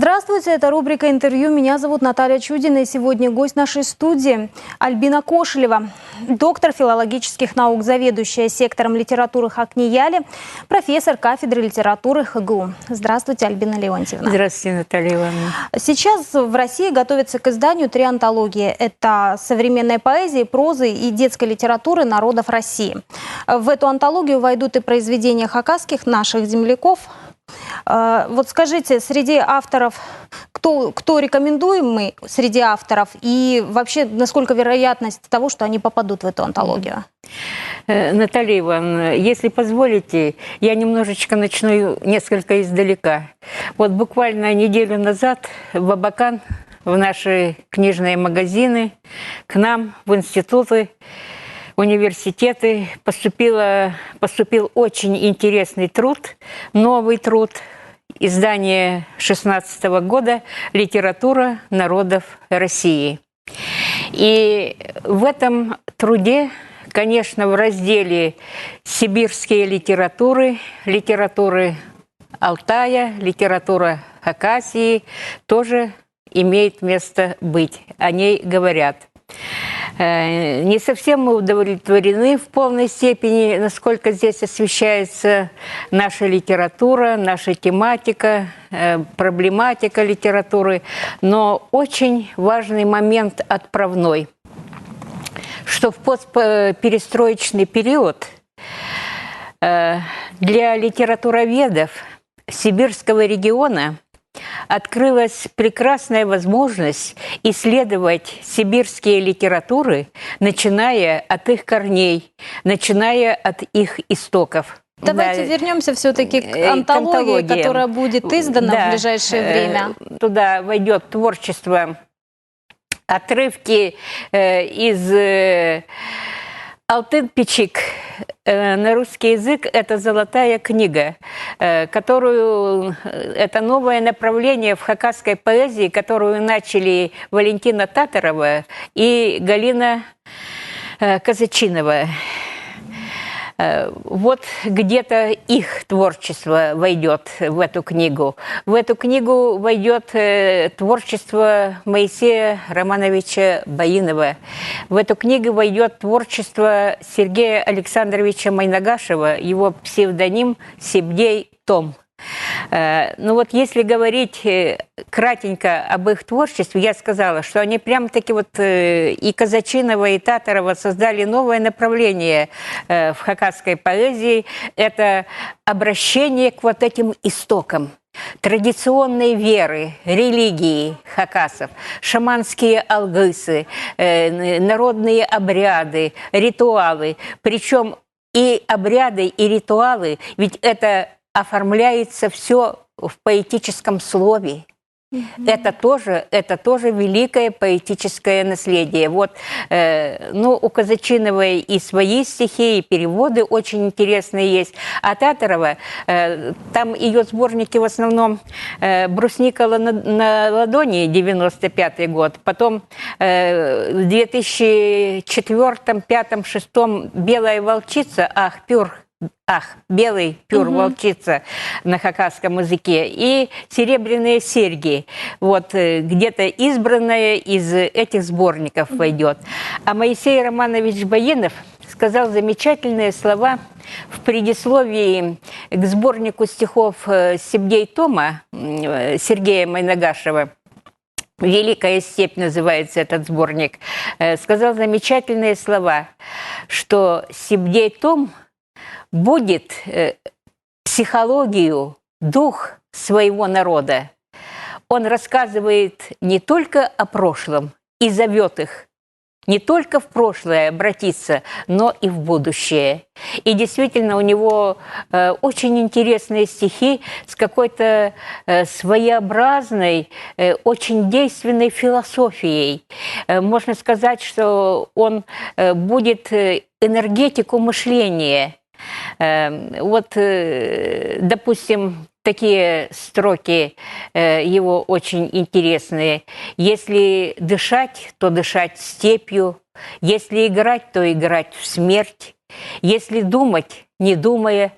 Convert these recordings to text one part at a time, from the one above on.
Здравствуйте, это рубрика «Интервью». Меня зовут Наталья Чудина, и сегодня гость нашей студии Альбина Кошелева, доктор филологических наук, заведующая сектором литературы Хакнияли, профессор кафедры литературы ХГУ. Здравствуйте, Альбина Леонтьевна. Здравствуйте, Наталья Ивановна. Сейчас в России готовятся к изданию 3 антологии. Это современная поэзия, прозы и детской литературы народов России. В эту антологию войдут и произведения хакасских, наших земляков. Вот скажите, среди авторов, кто рекомендуемый среди авторов и вообще насколько вероятность того, что они попадут в эту антологию? Наталья Ивановна, если позволите, я немножечко начну несколько издалека. Вот буквально неделю назад в Абакан, в наши книжные магазины, к нам в институты, университеты поступил очень интересный труд, новый труд, издание 2016 года «Литература народов России». И в этом труде, конечно, в разделе «Сибирские литературы», литературы Алтая, литература Хакасии тоже имеет место быть. О ней говорят. Не совсем мы удовлетворены в полной степени, насколько здесь освещается наша литература, наша тематика, проблематика литературы. Но очень важный момент отправной, что в постперестроечный период для литературоведов сибирского региона открылась прекрасная возможность исследовать сибирские литературы, начиная от их корней, начиная от их истоков. Давайте вернемся все-таки к антологии, которая будет издана в ближайшее время. Туда войдет творчество, отрывки из «Алтын-Пичик» на русский язык – это «Золотая книга», это новое направление в хакасской поэзии, которую начали Валентина Татарова и Галина Казачинова. Вот где-то их творчество войдет в эту книгу. В эту книгу войдет творчество Моисея Романовича Баинова. В эту книгу войдет творчество Сергея Александровича Майнагашева, его псевдоним Сибдей Том. Ну вот если говорить кратенько об их творчестве, я сказала, что они прям-таки вот и Казачинова, и Татарова создали новое направление в хакасской поэзии. Это обращение к вот этим истокам традиционной веры, религии хакасов, шаманские алгысы, народные обряды, ритуалы. Причем и обряды, и ритуалы, ведь это оформляется все в поэтическом слове. Это тоже великое поэтическое наследие. Вот, у Казачиновой и свои стихи, и переводы очень интересные есть. А Татарова, там ее сборники в основном «Брусника на ладони», 95-й год, потом в 2004, 2005, 2006 «Белая волчица», белый пюр, волчица на хакасском языке, и серебряные серьги. Вот где-то избранное из этих сборников войдет. А Моисей Романович Баинов сказал замечательные слова в предисловии к сборнику стихов Сибдей Тома Сергея Майнагашева. «Великая степь» называется этот сборник. Сказал замечательные слова, что Сибдей Том будет психологию, дух своего народа. Он рассказывает не только о прошлом и зовет их не только в прошлое обратиться, но и в будущее. И действительно у него очень интересные стихи с какой-то своеобразной, очень действенной философией. Можно сказать, что он будет энергетику мышления. Вот, допустим, такие строки его очень интересные. «Если дышать, то дышать степью, если играть, то играть в смерть, если думать, не думая,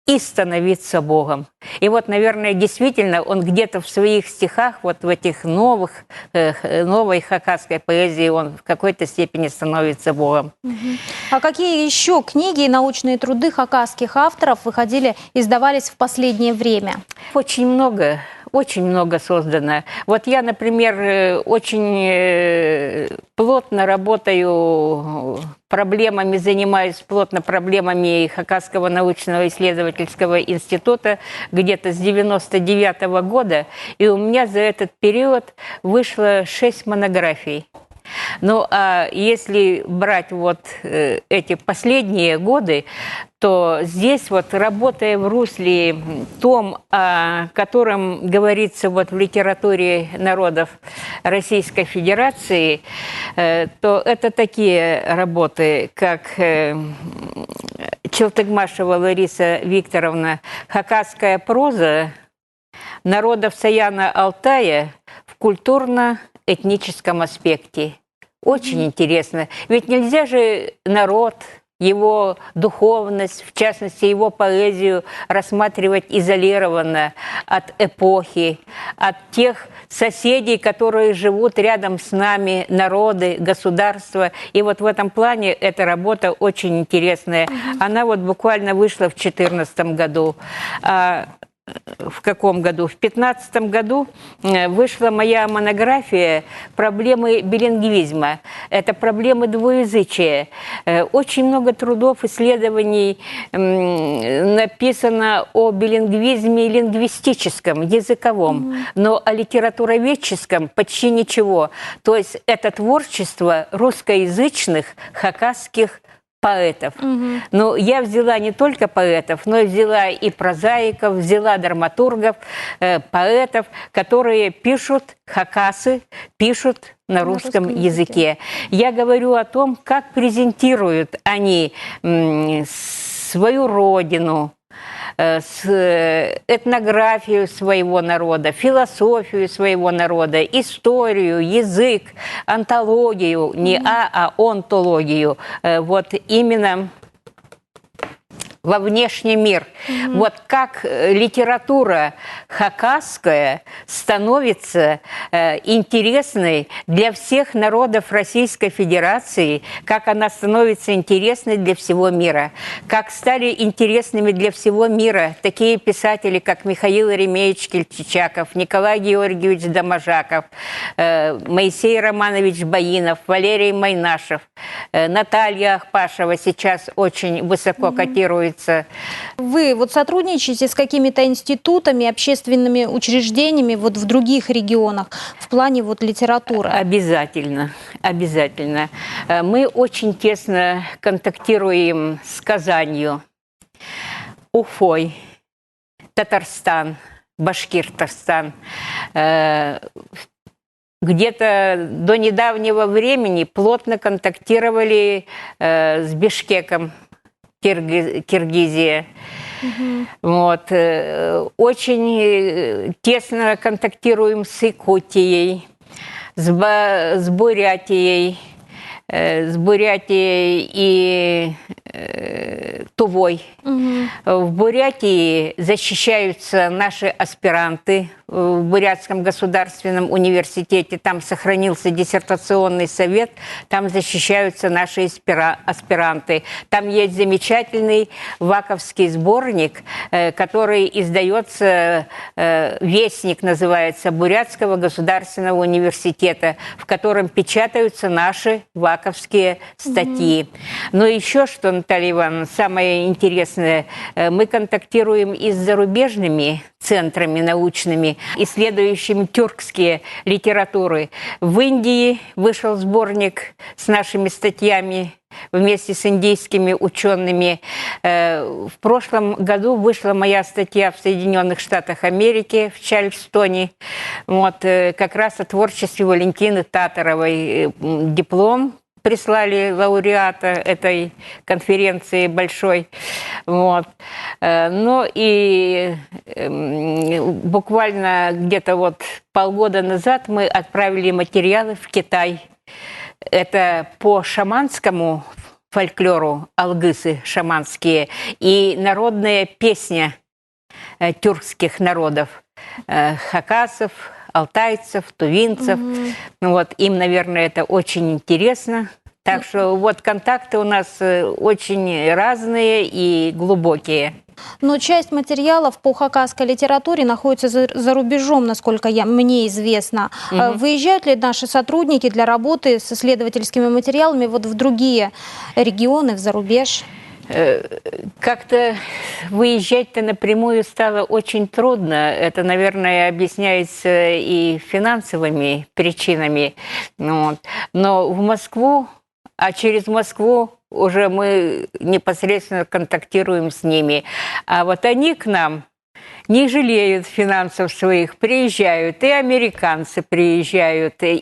и становиться Богом. И вот, наверное, действительно, он где-то в своих стихах, вот в этих новой хакасской поэзии, он в какой-то степени становится Богом. А какие еще книги и научные труды хакасских авторов выходили, издавались в последнее время? Очень много создано. Вот я, например, очень плотно работаю проблемами, занимаюсь плотно проблемами Хакасского научного исследовательского института где-то с 99-го года, и у меня за этот период вышло 6 монографий. Ну, а если брать вот эти последние годы, то здесь вот, работая в русле том, о котором говорится вот в литературе народов Российской Федерации, то это такие работы, как Челтыгмашева Лариса Викторовна «Хакасская проза народов Саяна-Алтая в культурно-этническом аспекте». Очень интересно. Ведь нельзя же народ, его духовность, в частности, его поэзию рассматривать изолированно от эпохи, от тех соседей, которые живут рядом с нами, народы, государства. И вот в этом плане эта работа очень интересная. Она вот буквально вышла в 2014 году. В каком году? В 2015 году вышла моя монография «Проблемы билингвизма». Это проблемы двуязычия. Очень много трудов, исследований написано о билингвизме лингвистическом, языковом, но о литературоведческом почти ничего. То есть это творчество русскоязычных хакасских поэтов. Но я взяла не только поэтов, но и взяла и прозаиков, взяла драматургов, поэтов, которые пишут, хакасы, пишут на русском языке. Я говорю о том, как презентируют они свою родину, этнографию своего народа, философию своего народа, историю, язык, онтологию, не а онтологию. Вот именно во внешний мир. Вот как литература хакасская становится интересной для всех народов Российской Федерации, как она становится интересной для всего мира, как стали интересными для всего мира такие писатели, как Михаил Еремеевич Кельчичаков, Николай Георгиевич Доможаков, Моисей Романович Баинов, Валерий Майнашев, Наталья Ахпашева сейчас очень высоко котируется. Вы вот сотрудничаете с какими-то институтами, общественными учреждениями вот в других регионах в плане вот литературы? Обязательно, обязательно. Мы очень тесно контактируем с Казанью, Уфой, Татарстан, Башкиртостан. Где-то до недавнего времени плотно контактировали с Бишкеком, Киргизия. Вот. Очень тесно контактируем с Якутией, с Бурятией и Тувой. В Бурятии защищаются наши аспиранты в Бурятском государственном университете. Там сохранился диссертационный совет, там защищаются наши аспиранты. Там есть замечательный ваковский сборник, который издается, «Вестник» называется, Бурятского государственного университета, в котором печатаются наши ваковские статьи. Но еще что, Наталья Ивановна, самое интересное, мы контактируем и с зарубежными центрами научными, исследующими тюркские литературы. В Индии вышел сборник с нашими статьями вместе с индийскими учеными. В прошлом году вышла моя статья в Соединенных Штатах Америки, в Чарльстоне, вот, как раз о творчестве Валентины Татаровой. Диплом прислали лауреата этой конференции большой. Вот. Ну и буквально где-то вот полгода назад мы отправили материалы в Китай. Это по шаманскому фольклору алгысы шаманские и народная песня тюркских народов, хакасов, алтайцев, тувинцев. Вот, им, наверное, это очень интересно. Так что вот контакты у нас очень разные и глубокие. Но часть материалов по хакасской литературе находится за рубежом, насколько мне известно. Выезжают ли наши сотрудники для работы с исследовательскими материалами вот в другие регионы, в зарубеж? Как-то выезжать-то напрямую стало очень трудно. Это, наверное, объясняется и финансовыми причинами. Вот. Но в Москву, а через Москву уже мы непосредственно контактируем с ними. А вот они к нам не жалеют финансов своих, приезжают, и американцы приезжают, и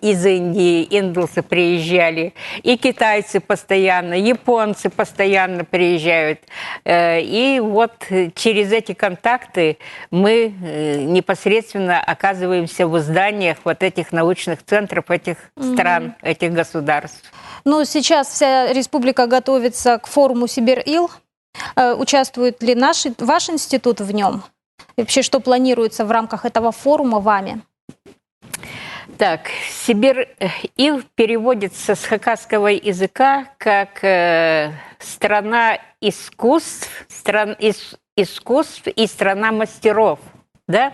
из Индии индусы приезжали, и китайцы постоянно, японцы постоянно приезжают. И вот через эти контакты мы непосредственно оказываемся в изданиях вот этих научных центров, этих стран, этих государств. Ну, сейчас вся республика готовится к форуму Сибир-Ил. Участвует ли ваш институт в нем? И вообще, что планируется в рамках этого форума вами? Так, Сибир-Ил переводится с хакасского языка как страна искусств, и страна мастеров. Да?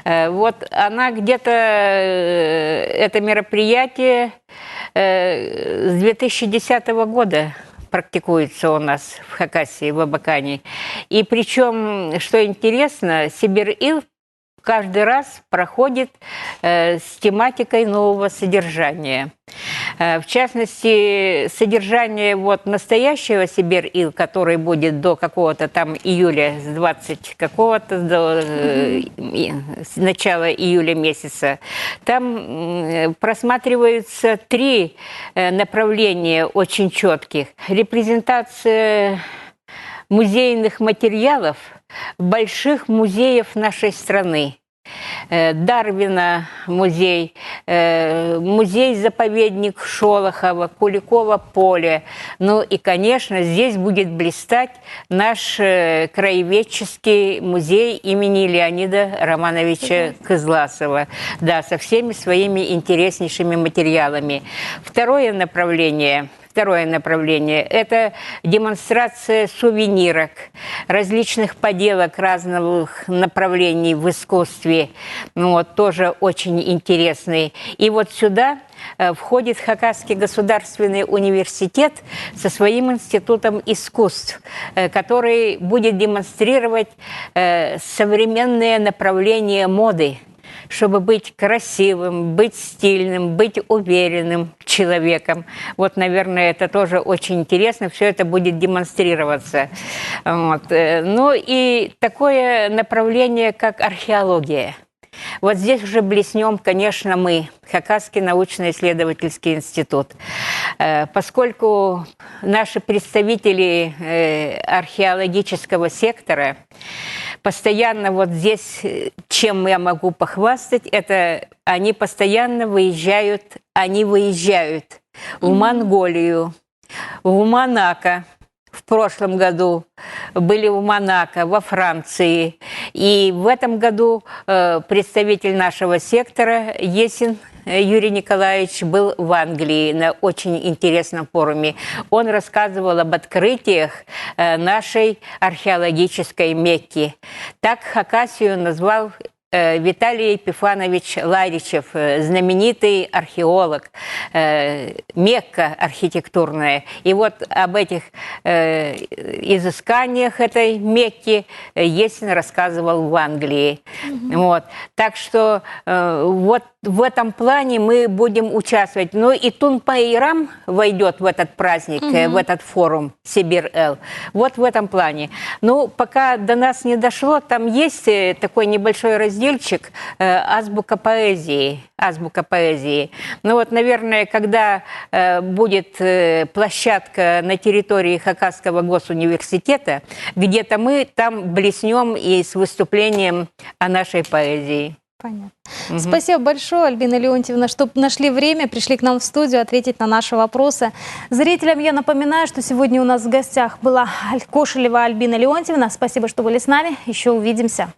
Вот она где-то, это мероприятие с 2010 года практикуется у нас в Хакасии, в Абакане. И причем, что интересно, Сибир-Ил каждый раз проходит с тематикой нового содержания. В частности, содержание вот настоящего Сибир-Ил, который будет до какого-то там июля, с 20 какого-то, до с начала июля месяца, там просматриваются 3 направления очень четких. Репрезентация музейных материалов больших музеев нашей страны. Дарвина музей, музей-заповедник Шолохова, Куликово поле. Ну и, конечно, здесь будет блистать наш краеведческий музей имени Леонида Романовича Кызласова. Да, со всеми своими интереснейшими материалами. Второе направление – это демонстрация сувенирок, различных поделок разных направлений в искусстве. Ну, вот, тоже очень интересный. И вот сюда входит Хакасский государственный университет со своим институтом искусств, который будет демонстрировать современные направления моды, чтобы быть красивым, быть стильным, быть уверенным человеком. Вот, наверное, это тоже очень интересно. Все это будет демонстрироваться. Вот. Ну и такое направление, как археология. Вот здесь уже блеснем, конечно, мы, Хакасский научно-исследовательский институт. Поскольку наши представители археологического сектора постоянно вот здесь, чем я могу похвастать, это они постоянно выезжают в Монголию, в Монако. В прошлом году были в Монако, во Франции. И в этом году представитель нашего сектора Есин Юрий Николаевич был в Англии на очень интересном форуме. Он рассказывал об открытиях нашей археологической Мекки. Так Хакасию назвал Виталий Епифанович Ларичев, знаменитый археолог, Мекка архитектурная. И вот об этих изысканиях этой Мекки Есин рассказывал в Англии. Вот. Так что вот в этом плане мы будем участвовать. Ну и Тунпа-Ирам войдет в этот праздник, в этот форум Сибир-Эл. Вот в этом плане. Ну, пока до нас не дошло, там есть такой небольшой разделчик азбука поэзии. Азбука поэзии. Ну вот, наверное, когда будет площадка на территории Хакасского госуниверситета, где-то мы там блеснем и с выступлением о нашей поэзии. Понятно. Спасибо большое, Альбина Леонтьевна, что нашли время, пришли к нам в студию ответить на наши вопросы. Зрителям я напоминаю, что сегодня у нас в гостях была Кошелева Альбина Леонтьевна. Спасибо, что были с нами. Еще увидимся.